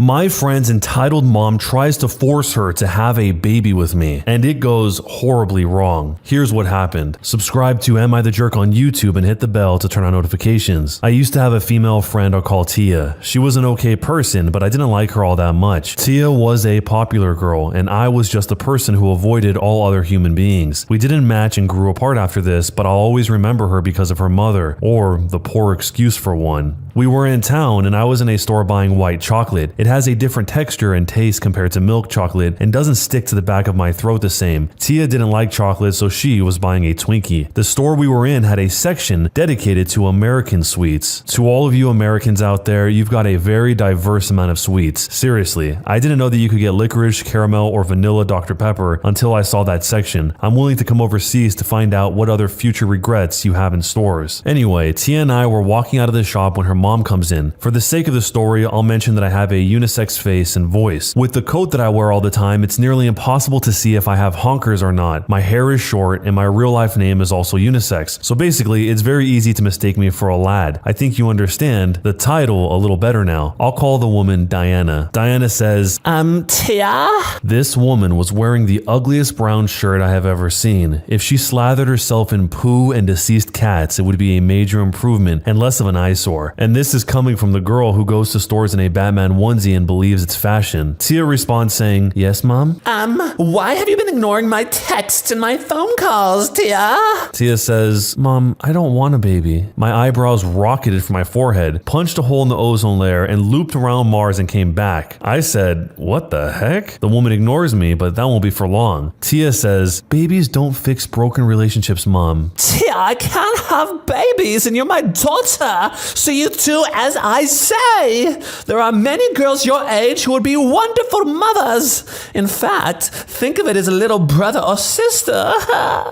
My friend's entitled mom tries to force her to have a baby with me, and it goes horribly wrong. Here's what happened. Subscribe to Am I the Jerk on YouTube and hit the bell to turn on notifications. I used to have a female friend I'll call Tia. She was an okay person, but I didn't like her all that much. Tia was a popular girl, and I was just a person who avoided all other human beings. We didn't match and grew apart after this, but I'll always remember her because of her mother, or the poor excuse for one. We were in town and I was in a store buying white chocolate. It has a different texture and taste compared to milk chocolate and doesn't stick to the back of my throat the same. Tia didn't like chocolate, so she was buying a Twinkie. The store we were in had a section dedicated to American sweets. To all of you Americans out there, you've got a very diverse amount of sweets. Seriously, I didn't know that you could get licorice, caramel, or vanilla Dr. Pepper until I saw that section. I'm willing to come overseas to find out what other future regrets you have in stores. Anyway, Tia and I were walking out of the shop when her mom comes in. For the sake of the story, I'll mention that I have a unisex face and voice. With the coat that I wear all the time, it's nearly impossible to see if I have honkers or not. My hair is short and my real life name is also unisex. So basically, it's very easy to mistake me for a lad. I think you understand the title a little better now. I'll call the woman Diana. Diana says, Tia? This woman was wearing the ugliest brown shirt I have ever seen. If she slathered herself in poo and deceased cats, it would be a major improvement and less of an eyesore. And this is coming from the girl who goes to stores in a Batman onesie and believes it's fashion. Tia responds saying, "Yes, mom?" Why have you been ignoring my texts and my phone calls, Tia? Tia says, "Mom, I don't want a baby." My eyebrows rocketed from my forehead, punched a hole in the ozone layer, and looped around Mars and came back. I said, "What the heck?" The woman ignores me, but that won't be for long. Tia says, "Babies don't fix broken relationships, Mom." Tia, I can't have babies and you're my daughter, so you do as I say. There are many girls your age who would be wonderful mothers. In fact, think of it as a little brother or sister.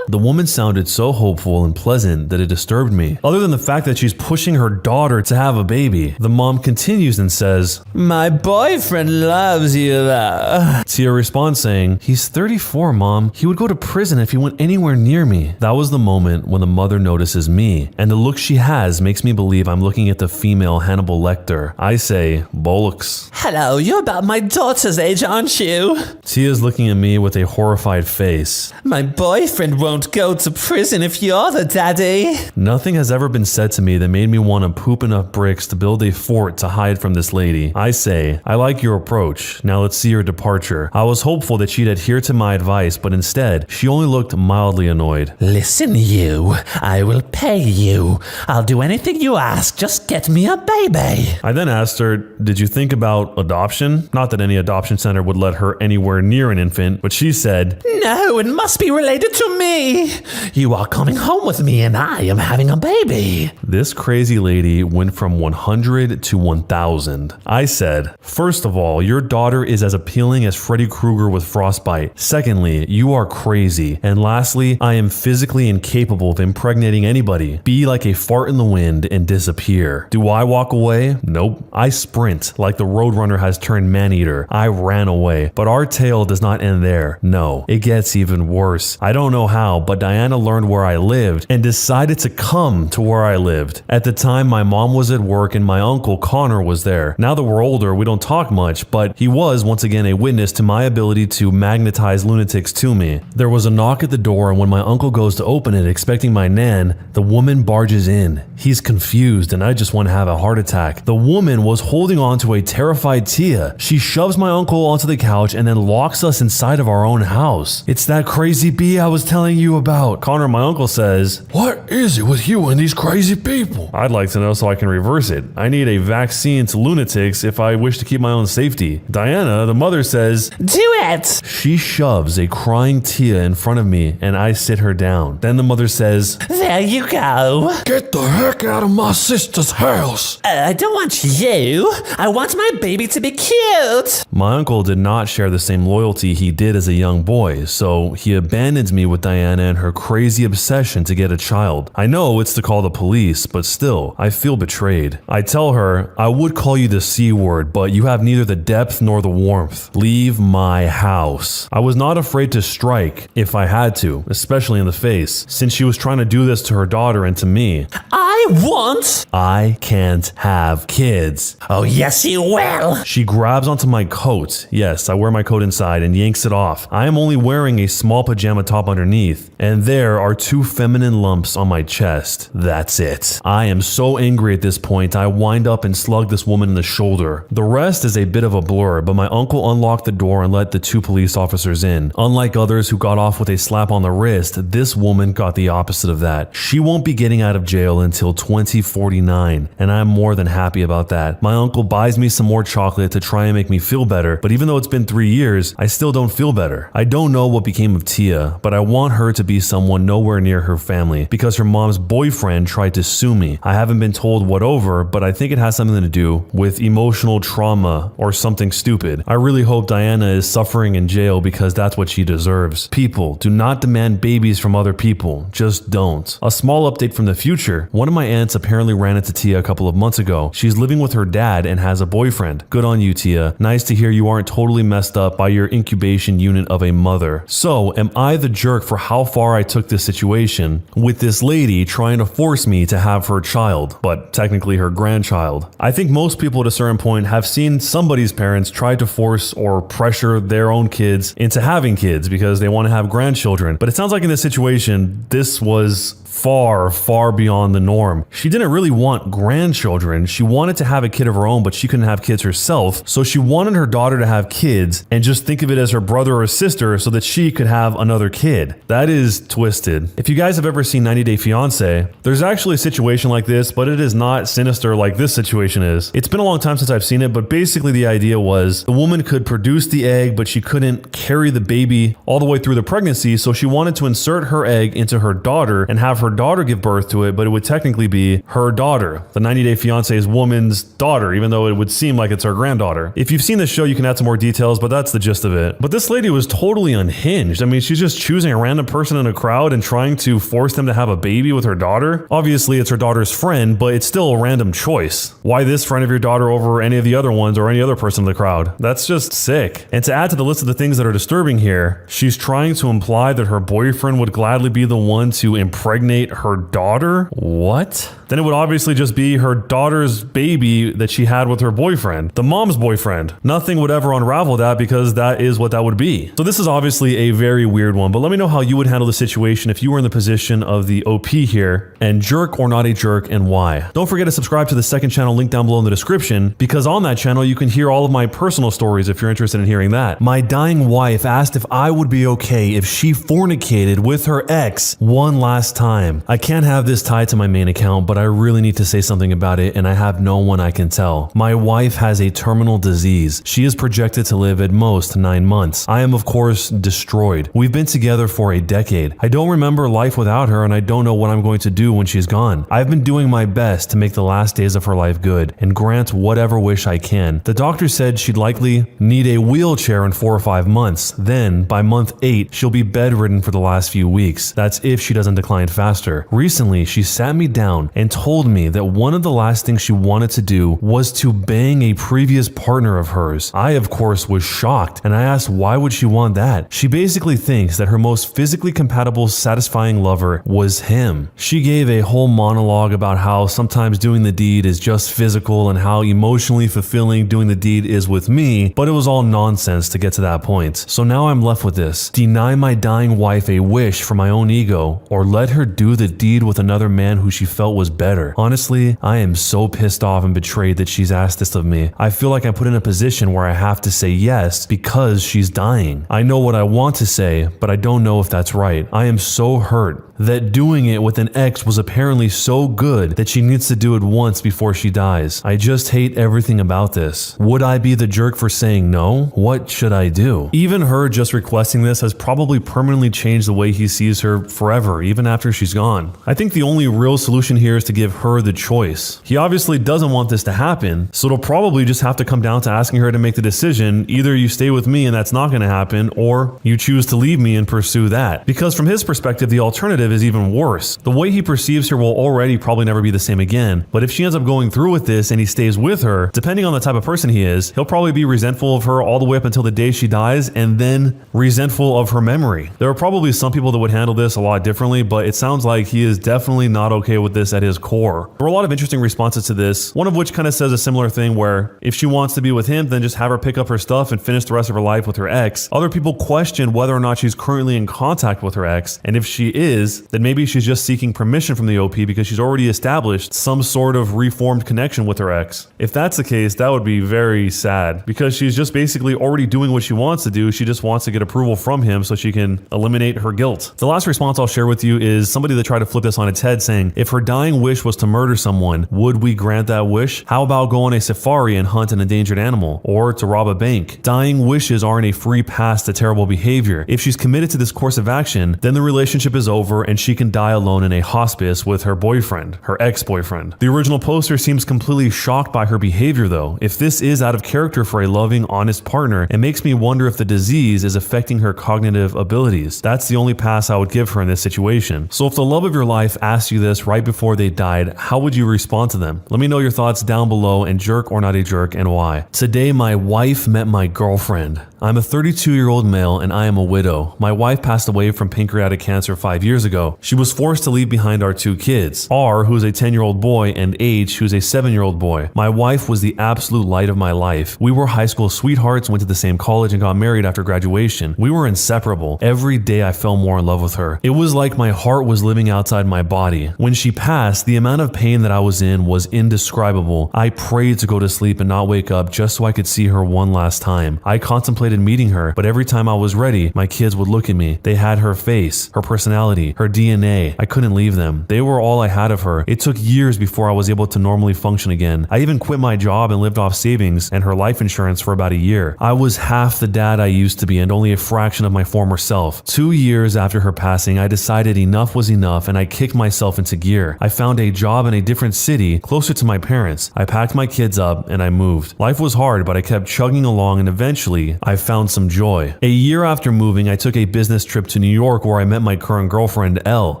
The woman sounded so hopeful and pleasant that it disturbed me. Other than the fact that she's pushing her daughter to have a baby, the mom continues and says, My boyfriend loves you though. Tia responds saying, "He's 34, Mom. He would go to prison if he went anywhere near me." That was the moment when the mother notices me, and the look she has makes me believe I'm looking at the female Hannibal Lecter. I say, "Bollocks." Hello, you're about my daughter's age, aren't you? Tia's looking at me with a horrified face. My boyfriend won't go to prison if you're the daddy. Nothing has ever been said to me that made me want to poop enough bricks to build a fort to hide from this lady. I say, "I like your approach. Now let's see your departure." I was hopeful that she'd adhere to my advice, but instead, she only looked mildly annoyed. Listen, you. I will pay you. I'll do anything you ask. Just get me a baby. I then asked her, "Did you think about adoption?" Not that any adoption center would let her anywhere near an infant, but she said, No, it must be related to me. You are coming home with me and I am having a baby. This crazy lady went from 100 to 1,000. I said, "First of all, your daughter is as appealing as Freddy Krueger with frostbite. Secondly, you are crazy. And lastly, I am physically incapable of impregnating anybody. Be like a fart in the wind and disappear." Do I walk away? Nope. I sprint like the Roadrunner has turned man-eater. I ran away. But our tale does not end there. No, it gets even worse. I don't know how, but Diana learned where I lived and decided to come to where I lived. At the time, my mom was at work and my uncle Connor was there. Now that we're older, we don't talk much, but he was once again a witness to my ability to magnetize lunatics to me. There was a knock at the door, and when my uncle goes to open it expecting my nan, the woman barges in. He's confused and I just want to have a heart attack. The woman was holding on to a terrified Tia. She shoves my uncle onto the couch and then locks us inside of our own house. "It's that crazy bee I was telling you about." Connor, my uncle, says, "What is it with you and these crazy people?" "I'd like to know so I can reverse it. I need a vaccine to lunatics if I wish to keep my own safety." Diana, the mother, says, Do it. She shoves a crying Tia in front of me and I sit her down. Then the mother says, There you go. "Get the heck out of my sister's house." I don't want you. I want my baby to be cute. My uncle did not share the same loyalty he did as a young boy, so he abandons me with Diana and her crazy obsession to get a child. I know it's to call the police, but still, I feel betrayed. I tell her, "I would call you the C word, but you have neither the depth nor the warmth. Leave my house." I was not afraid to strike if I had to, especially in the face, since she was trying to do this to her daughter and to me. I want. I can't have kids. Oh, yes, you will. jail. She grabs onto my coat. Yes, I wear my coat inside and yanks it off. I am only wearing a small pajama top underneath, and there are 2 feminine lumps on my chest. That's it. I am so angry at this point, I wind up and slug this woman in the shoulder. The rest is a bit of a blur, but my uncle unlocked the door and let the 2 police officers in. Unlike others who got off with a slap on the wrist, this woman got the opposite of that. She won't be getting out of jail until 2049, and I'm more than happy about that. My uncle buys me some more chocolate to try and make me feel better, but even though it's been 3 years, I still don't feel better. I don't know what became of Tia, but I want her to be someone nowhere near her family because her mom's boyfriend tried to sue me. I haven't been told what over, but I think it has something to do with emotional trauma or something stupid. I really hope Diana is suffering in jail because that's what she deserves. People, do not demand babies from other people. Just don't. A small update from the future. One of my aunts apparently ran into Tia a couple of months ago. She's living with her dad and has a boyfriend. Good on you, Tia. Nice to hear you aren't totally messed up by your incubation unit of a mother. So, am I the jerk for how far I took this situation with this lady trying to force me to have her child, but technically her grandchild? I think most people at a certain point have seen somebody's parents try to force or pressure their own kids into having kids because they want to have grandchildren. But it sounds like in this situation, this was far beyond the norm. She didn't really want grandchildren. She wanted to have a kid of her own, but she couldn't have kids herself. So she wanted her daughter to have kids and just think of it as her brother or sister so that she could have another kid. That is twisted. If you guys have ever seen 90 Day Fiancé, there's actually a situation like this, but it is not sinister like this situation is. It's been a long time since I've seen it, but basically the idea was the woman could produce the egg, but she couldn't carry the baby all the way through the pregnancy, so she wanted to insert her egg into her daughter and have her daughter give birth to it, but it would technically be her daughter. The 90 Day Fiancé's woman's daughter, even though it would seem like it's her granddaughter. If you've seen the show, you can add some more details, but that's the gist of it. But this lady was totally unhinged. I mean, she's just choosing a random person in a crowd and trying to force them to have a baby with her daughter. Obviously, it's her daughter's friend, but it's still a random choice. Why this friend of your daughter over any of the other ones or any other person in the crowd? That's just sick. And to add to the list of the things that are disturbing here, she's trying to imply that her boyfriend would gladly be the one to impregnate her daughter? What? Then it would obviously just be her daughter's baby that she had with her boyfriend, the mom's boyfriend. Nothing would ever unravel that because that is what that would be. So this is obviously a very weird one, but let me know how you would handle the situation if you were in the position of the OP here, and jerk or not a jerk, and why. Don't forget to subscribe to the second channel link down below in the description, because on that channel you can hear all of my personal stories if you're interested in hearing that. My dying wife asked if I would be okay if she fornicated with her ex one last time. I can't have this tied to my main account, but I really need to say something about it, and I have no one I can tell. My wife has a terminal disease. She is projected to live at most 9 months. I am, of course, destroyed. We've been together for a decade. I don't remember life without her, and I don't know what I'm going to do when she's gone. I've been doing my best to make the last days of her life good and grant whatever wish I can. The doctor said she'd likely need a wheelchair in 4 or 5 months. Then, by month 8, she'll be bedridden for the last few weeks. That's if she doesn't decline faster. Recently, she sat me down and told me that one of the last things she wanted to do was to bang a previous partner of hers. I, of course, was shocked, and I asked why would she want that? She basically thinks that her most physically compatible, satisfying lover was him. She gave a whole monologue about how sometimes doing the deed is just physical and how emotionally fulfilling doing the deed is with me, but it was all nonsense to get to that point. So now I'm left with this. Deny my dying wife a wish for my own ego, or let her do the deed with another man who she felt was better. Honestly, I am so pissed off and betrayed that she's asked this of me. I feel like I'm put in a position where I have to say yes because she's dying. I know what I want to say, but I don't know if that's right. I am so hurt that doing it with an ex was apparently so good that she needs to do it once before she dies. I just hate everything about this. Would I be the jerk for saying no? What should I do? Even her just requesting this has probably permanently changed the way he sees her forever, even after she's gone. I think the only real solution here is to give her the choice. He obviously doesn't want this to happen, so it'll probably just have to come down to asking her to make the decision. Either you stay with me and that's not going to happen, or you choose to leave me and pursue that. Because from his perspective, the alternative alternative is even worse. The way he perceives her will already probably never be the same again, but if she ends up going through with this and he stays with her, depending on the type of person he is, he'll probably be resentful of her all the way up until the day she dies, and then resentful of her memory. There are probably some people that would handle this a lot differently, but it sounds like he is definitely not okay with this at his core. There were a lot of interesting responses to this, one of which kind of says a similar thing where if she wants to be with him, then just have her pick up her stuff and finish the rest of her life with her ex. Other people question whether or not she's currently in contact with her ex, and if she is, then maybe she's just seeking permission from the OP because she's already established some sort of reformed connection with her ex. If that's the case, that would be very sad because she's just basically already doing what she wants to do. She just wants to get approval from him so she can eliminate her guilt. The last response I'll share with you is somebody that tried to flip this on its head, saying, if her dying wish was to murder someone, would we grant that wish? How about go on a safari and hunt an endangered animal, or to rob a bank? Dying wishes aren't a free pass to terrible behavior. If she's committed to this course of action, then the relationship is over and she can die alone in a hospice with her boyfriend, her ex-boyfriend. The original poster seems completely shocked by her behavior though. If this is out of character for a loving, honest partner, it makes me wonder if the disease is affecting her cognitive abilities. That's the only pass I would give her in this situation. So if the love of your life asked you this right before they died, how would you respond to them? Let me know your thoughts down below, and jerk or not a jerk, and why. Today my wife met my girlfriend. I'm a 32-year-old male and I am a widow. My wife passed away from pancreatic cancer 5 years ago. She was forced to leave behind our 2 kids, R, who's a 10-year-old boy, and H, who's a 7-year-old boy. My wife was the absolute light of my life. We were high school sweethearts, went to the same college, and got married after graduation. We were inseparable. Every day I fell more in love with her. It was like my heart was living outside my body. When she passed, the amount of pain that I was in was indescribable. I prayed to go to sleep and not wake up just so I could see her one last time. I contemplated meeting her, but every time I was ready, my kids would look at me. They had her face, her personality, her DNA. I couldn't leave them. They were all I had of her. It took years before I was able to normally function again. I even quit my job and lived off savings and her life insurance for about a year. I was half the dad I used to be and only a fraction of my former self. 2 years after her passing, I decided enough was enough and I kicked myself into gear. I found a job in a different city, closer to my parents. I packed my kids up and I moved. Life was hard, but I kept chugging along, and eventually I found some joy. A year after moving, I took a business trip to New York where I met my current girlfriend, Elle.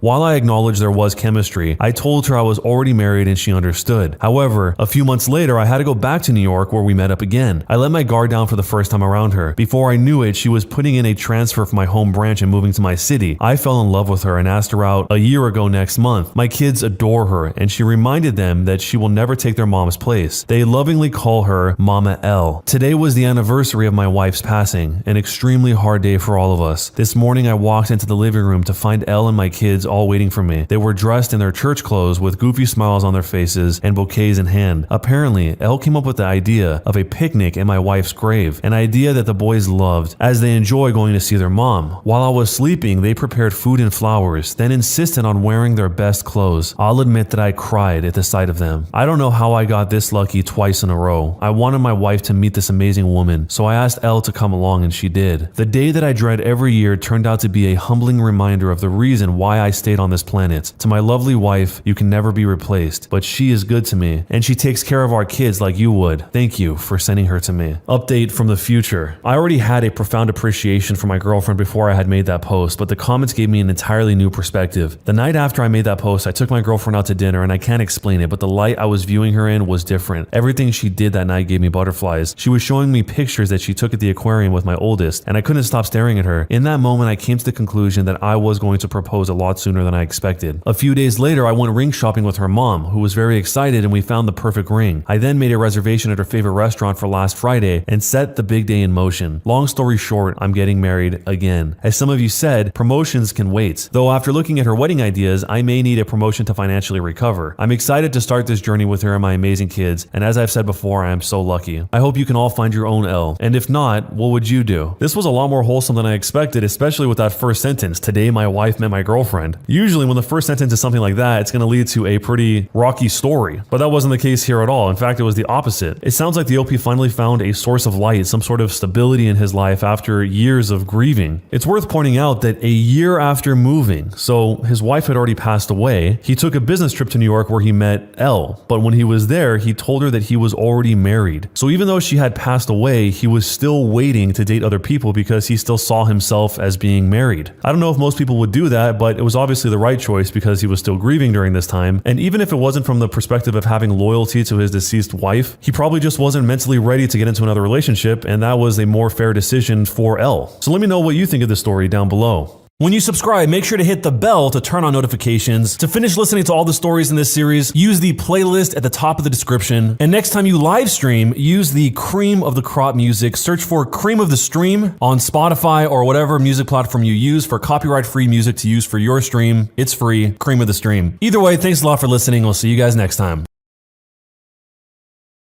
While I acknowledged there was chemistry, I told her I was already married and she understood. However, a few months later, I had to go back to New York where we met up again. I let my guard down for the first time around her. Before I knew it, she was putting in a transfer from my home branch and moving to my city. I fell in love with her and asked her out a year ago next month. My kids adore her, and she reminded them that she will never take their mom's place. They lovingly call her Mama Elle. Today was the anniversary of my wife's passing, an extremely hard day for all of us. This morning I walked into the living room to find Elle and my kids all waiting for me. They were dressed in their church clothes with goofy smiles on their faces and bouquets in hand. Apparently, Elle came up with the idea of a picnic in my wife's grave, an idea that the boys loved as they enjoy going to see their mom. While I was sleeping, they prepared food and flowers, then insisted on wearing their best clothes. I'll admit that I cried at the sight of them. I don't know how I got this lucky twice in a row. I wanted my wife to meet this amazing woman, so I asked Elle to come along, and she did. The day that I dread every year turned out to be a humbling reminder of the reason why I stayed on this planet. To my lovely wife, you can never be replaced, but she is good to me, and she takes care of our kids like you would. Thank you for sending her to me. Update from the future. I already had a profound appreciation for my girlfriend before I had made that post, but the comments gave me an entirely new perspective. The night after I made that post, I took my girlfriend out to dinner, and I can't explain it, but the light I was viewing her in was different. Everything she did that night gave me butterflies. She was showing me pictures that she took at the aquarium with my oldest, and I couldn't stop staring at her. In that moment, I came to the conclusion that I was going to propose a lot sooner than I expected. A few days later, I went ring shopping with her mom, who was very excited, and we found the perfect ring. I then made a reservation at her favorite restaurant for last Friday and set the big day in motion. Long story short, I'm getting married again. As some of you said, promotions can wait. Though after looking at her wedding ideas, I may need a promotion to financially recover. I'm excited to start this journey with her and my amazing kids, and as I've said before, I am so lucky. I hope you can all find your own Elle, and if not, what would you do? This was a lot more wholesome than I expected, especially with that first sentence, today my wife met my girlfriend. Usually when the first sentence is something like that, it's going to lead to a pretty rocky story, but that wasn't the case here at all. In fact, it was the opposite. It sounds like the OP finally found a source of light, some sort of stability in his life after years of grieving. It's worth pointing out that a year after moving, so his wife had already passed away, he took a business trip to New York where he met Elle, but when he was there, he told her that he was already married. So even though she had passed away, he was still waiting to date other people because he still saw himself as being married. I don't know if most people would do that, that, but it was obviously the right choice because he was still grieving during this time. And even if it wasn't from the perspective of having loyalty to his deceased wife, he probably just wasn't mentally ready to get into another relationship, and that was a more fair decision for Elle. So let me know what you think of this story down below. When you subscribe, make sure to hit the bell to turn on notifications. To finish listening to all the stories in this series, use the playlist at the top of the description. And next time you live stream, use the Cream of the Crop music. Search for Cream of the Stream on Spotify or whatever music platform you use for copyright-free music to use for your stream. It's free, Cream of the Stream. Either way, thanks a lot for listening. We'll see you guys next time.